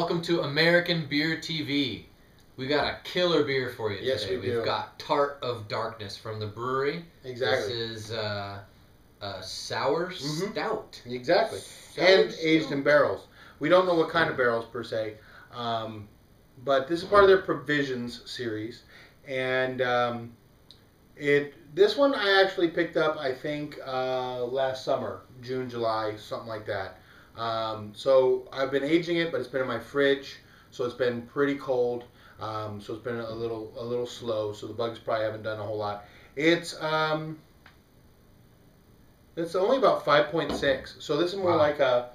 welcome to American Beer TV. We got a killer beer for you today. Yes, we do. We've got Tart of Darkness from the Bruery. Exactly. This is a sour stout. Exactly. Sour And stout. aged in barrels. We don't know what kind of barrels per se, but this is part of their Provisions series. And this one I actually picked up, I think, last summer, June, July, something like that. So I've been aging it, but it's been in my fridge, so it's been pretty cold. So it's been a little slow. So the bugs probably haven't done a whole lot. It's only about 5.6. So this is more like a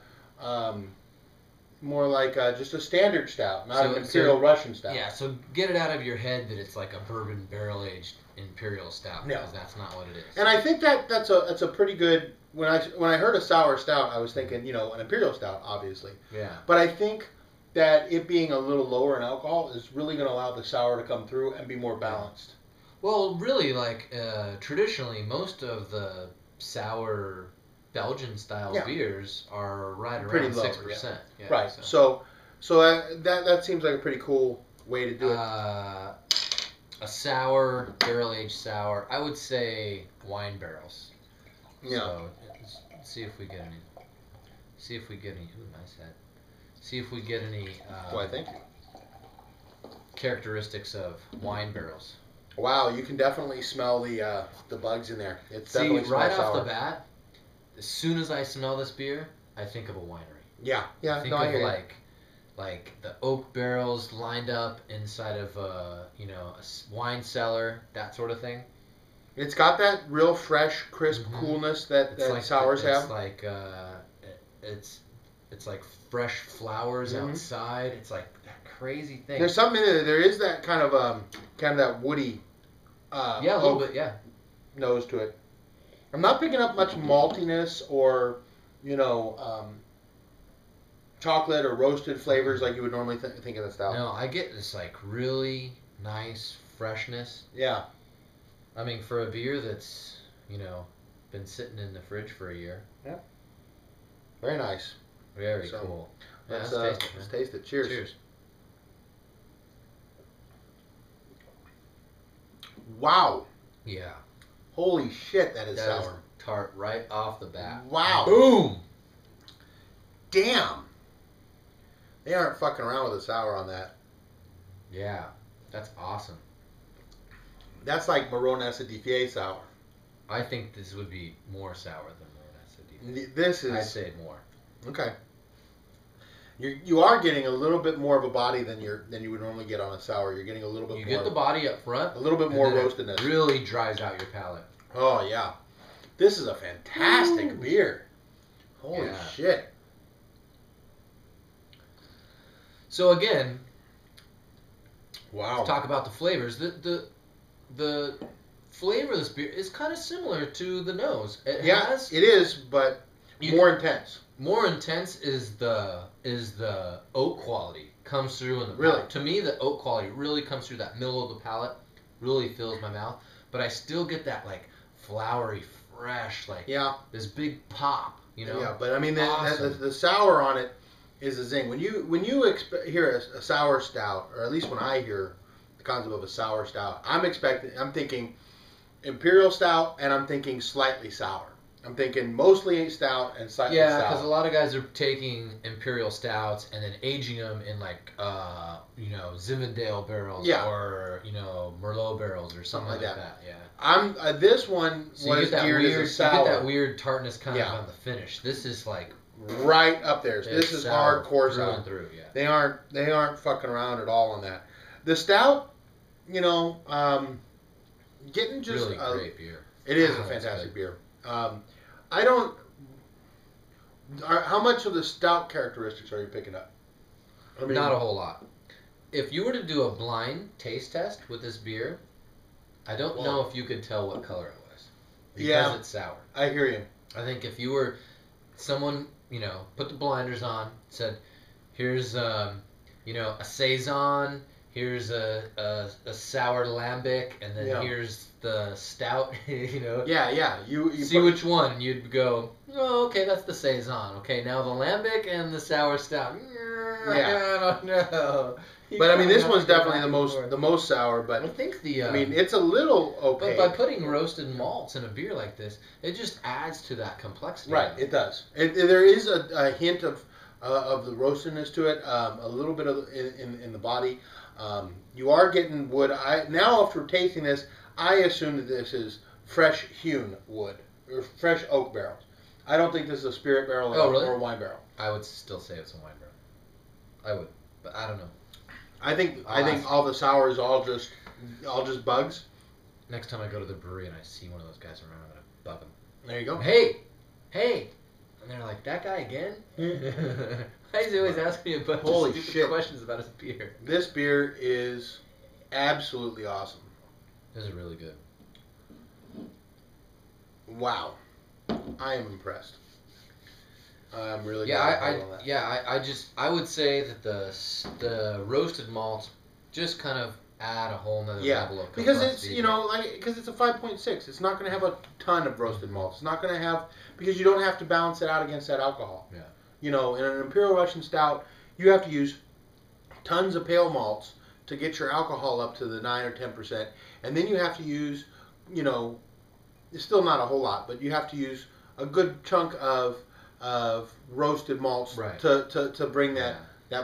just a standard stout, not an Imperial Russian stout. Yeah. So get it out of your head that it's like a bourbon barrel aged Imperial stout, because that's not what it is. And I think that's a pretty good. When I heard a sour stout, I was thinking, an Imperial stout, obviously. Yeah. But I think that it being a little lower in alcohol is really going to allow the sour to come through and be more balanced. Well, really, traditionally, most of the sour Belgian style beers are right around pretty low, 6%. Yeah, right. So that seems like a pretty cool way to do it. A sour, barrel aged sour, I would say wine barrels. Yeah. So let's see if we get any. Ooh, nice head. See if we get any. Why, thank you. Characteristics of wine barrels. Wow, you can definitely smell the bugs in there. It's definitely right sour. off the bat, as soon as I smell this beer, I think of a winery. Yeah. I think of like the oak barrels lined up inside of a wine cellar, that sort of thing. It's got that real fresh, crisp coolness that sours have. It's like fresh flowers outside. It's like that crazy thing. There's something in there. There is that kind of that woody. A little bit. Yeah. Nose to it. I'm not picking up much maltiness or chocolate or roasted flavors like you would normally think of the stout. No, I get this really nice freshness. Yeah. I mean, for a beer that's been sitting in the fridge for a year. Yeah. Very nice. Very cool. Yeah, let's taste it. Cheers. Cheers. Wow. Yeah. Holy shit, that is sour. Is tart right off the bat. Wow. Boom. Damn. They aren't fucking around with the sour on that. Yeah. That's awesome. That's like Maronessa DPA sour. I think this would be more sour than Maronessa DPA. This is... I'd say more. Okay. You are getting a little bit more of a body than you would normally get on a sour. You're getting a little bit more. You get the body up front. A little bit more roastedness. It really dries out your palate. Oh, yeah. This is a fantastic beer. Holy shit. So again, wow. Let's talk about the flavors. The flavor of this beer is kind of similar to the nose. It is, but more intense. More intense is the oak quality comes through in the palate. To me, the oak quality really comes through that middle of the palate, really fills my mouth. But I still get that flowery, fresh, this big pop. Yeah, but I mean the sour on it is a zing. When you hear a sour stout, or at least when I hear the concept of a sour stout, I'm thinking Imperial stout, and I'm thinking slightly sour. I'm thinking mostly stout and slightly sour. Yeah, because a lot of guys are taking Imperial stouts and then aging them in Zinfandel barrels or Merlot barrels or something like that. Yeah. This one was geared as a sour. You get that weird tartness kind of on the finish. This is right up there. This is hardcore sour. Through, yeah. They aren't fucking around at all on that. The stout, getting just really great beer. It is a fantastic beer. How much of the stout characteristics are you picking up? I mean, not a whole lot. If you were to do a blind taste test with this beer, I don't know if you could tell what color it was. Because it's sour. I hear you. I think if you were someone, put the blinders on, said, here's, a Saison, here's a sour lambic, and then here's the stout, Yeah. You see which one, you'd go, oh, okay, that's the Saison. Okay, now the lambic and the sour stout. Yeah. I don't know. But I mean, this one's definitely the most sour. But I think I mean, it's a little opaque. But by putting roasted malts in a beer like this, it just adds to that complexity. Right, it does. There is a hint of the roastedness to it, a little bit of in the body. You are getting wood. Now after tasting this, I assume that this is fresh hewn wood or fresh oak barrels. I don't think this is a spirit barrel or a wine barrel. I would still say it's a wine barrel. I would, but I don't know. I think all the sour is all just bugs. Next time I go to the brewery and I see one of those guys around, I'm gonna bug them. There you go. Hey, and they're like, that guy again? Why is he always asking me a bunch of stupid questions about his beer? This beer is absolutely awesome. This is really good. Wow, I am impressed. I'm really I would say that the roasted malts just kind of add a whole nother level of complexity. Because it's because it's a 5.6. It's not going to have a ton of roasted malts. It's not going to have because you don't have to balance it out against that alcohol. Yeah. In an Imperial Russian Stout, you have to use tons of pale malts to get your alcohol up to the 9 or 10%, and then you have to use, it's still not a whole lot, but you have to use a good chunk of roasted malts to bring that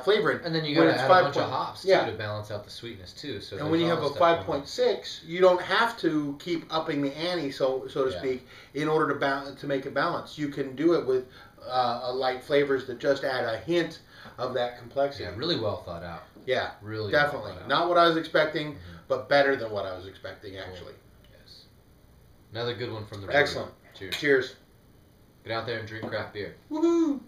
flavor in. And then you got to add a bunch of hops too to balance out the sweetness too. So and when you have a 5.6, you don't have to keep upping the ante, so to speak, in order to make it balanced. You can do it with light flavors that just add a hint of that complexity. Yeah, really well thought out. Yeah, really definitely. Well not what I was expecting, but better than what I was expecting actually. Cool. Yes. Another good one from the brewery. Excellent. Cheers. Cheers. Get out there and drink craft beer. Woohoo!